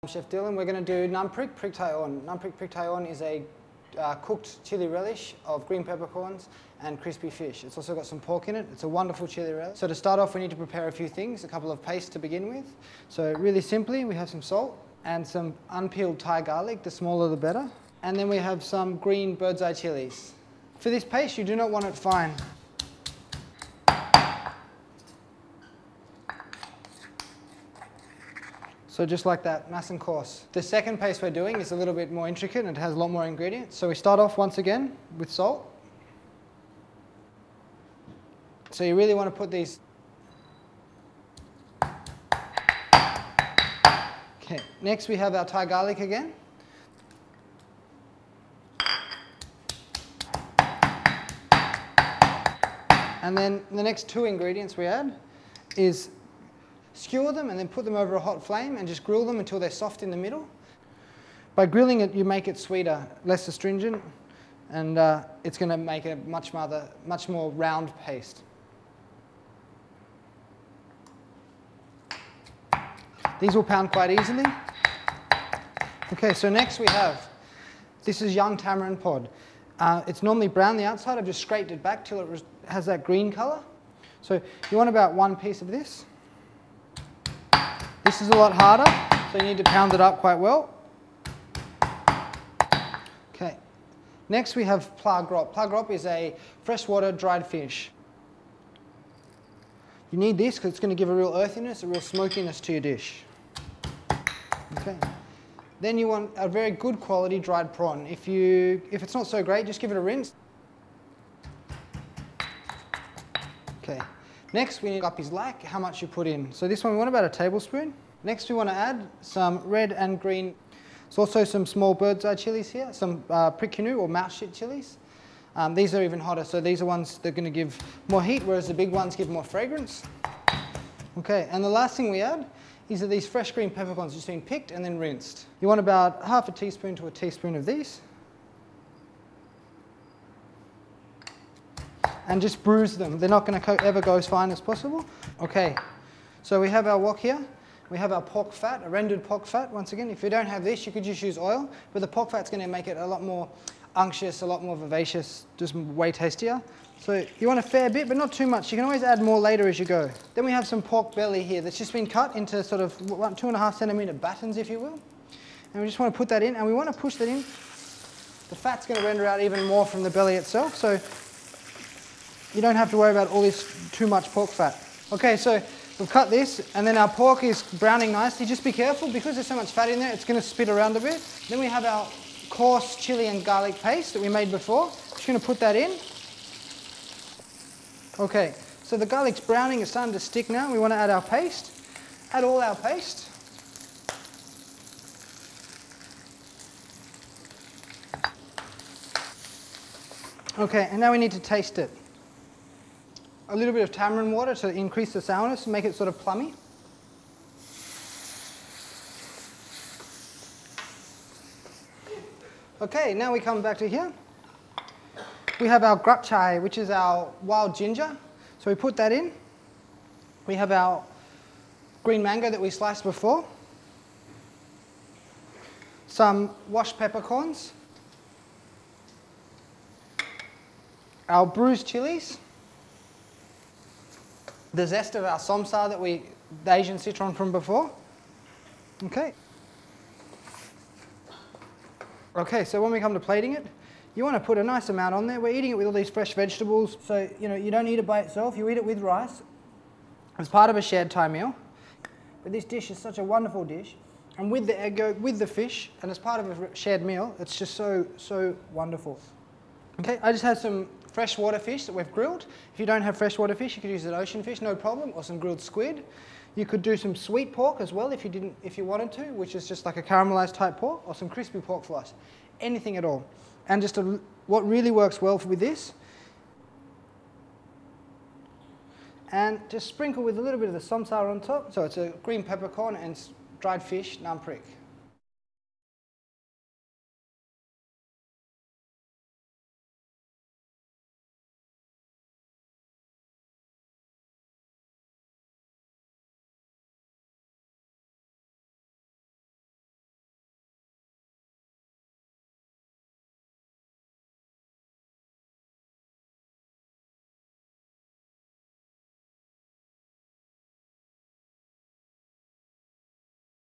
Chef Dylan, we're going to do nam prik prik thai on. Nam prik prik thai on is a cooked chili relish of green peppercorns and crispy fish. It's also got some pork in it. It's a wonderful chili relish. So to start off, we need to prepare a few things, a couple of pastes to begin with. So really simply, we have some salt and some unpeeled Thai garlic, the smaller the better. And then we have some green bird's eye chilies. For this paste, you do not want it fine. So just like that, nice and coarse. The second paste we're doing is a little bit more intricate and it has a lot more ingredients. So we start off once again with salt. So you really want to put these. Okay, next we have our Thai garlic again. And then the next two ingredients we add is skewer them and then put them over a hot flame and just grill them until they're soft in the middle. By grilling it, you make it sweeter, less astringent, and it's going to make a much more round paste. These will pound quite easily. Okay, so next we have, this is young tamarind pod. It's normally brown the outside. I've just scraped it back till it has that green colour. So you want about one piece of this. This is a lot harder, so you need to pound it up quite well. Okay. Next we have pla grop. Pla grop is a freshwater dried fish. You need this because it's going to give a real earthiness, a real smokiness to your dish. Okay. Then you want a very good quality dried prawn. If it's not so great, just give it a rinse. Okay. Next we need guppies lac, how much you put in. So this one we want about a tablespoon. Next we want to add some red and green. There's also some small bird's eye chilies here, some prik canoe or mouse shit chilies. These are even hotter, so these are ones that are going to give more heat, whereas the big ones give more fragrance. Okay, and the last thing we add is that these fresh green peppercorns just been picked and then rinsed. You want about half a teaspoon to a teaspoon of these. And just bruise them. They're not going to ever go as fine as possible. Okay, so we have our wok here. We have our pork fat, a rendered pork fat. Once again, if you don't have this, you could just use oil, but the pork fat's going to make it a lot more unctuous, a lot more vivacious, just way tastier. So you want a fair bit, but not too much. You can always add more later as you go. Then we have some pork belly here that's just been cut into sort of 2.5 centimetre battens, if you will. And we just want to put that in, and we want to push that in. The fat's going to render out even more from the belly itself, so you don't have to worry about all this too much pork fat. Okay, so we've cut this, and then our pork is browning nicely. Just be careful, because there's so much fat in there, it's going to spit around a bit. Then we have our coarse chili and garlic paste that we made before. Just going to put that in. Okay, so the garlic's browning, it's starting to stick now. We want to add our paste. Add all our paste. Okay, and now we need to taste it. A little bit of tamarind water to increase the sourness and make it sort of plummy. Okay, now we come back to here. We have our grap chai, which is our wild ginger. So we put that in. We have our green mango that we sliced before. Some washed peppercorns. Our bruised chilies. The zest of our somsa that the Asian citron from before. Okay. Okay, so when we come to plating it, you want to put a nice amount on there. We're eating it with all these fresh vegetables, so you don't eat it by itself. You eat it with rice as part of a shared Thai meal. But this dish is such a wonderful dish, and with the egg yolk, with the fish, and as part of a shared meal, it's just so wonderful. Okay, I just had some freshwater fish that we've grilled. If you don't have freshwater fish, you could use an ocean fish, no problem, or some grilled squid. You could do some sweet pork as well if you wanted to, which is just like a caramelized type pork, or some crispy pork slice. Anything at all. And just what really works well with this, and just sprinkle with a little bit of the samsar on top. So it's a green peppercorn and dried fish nam prik.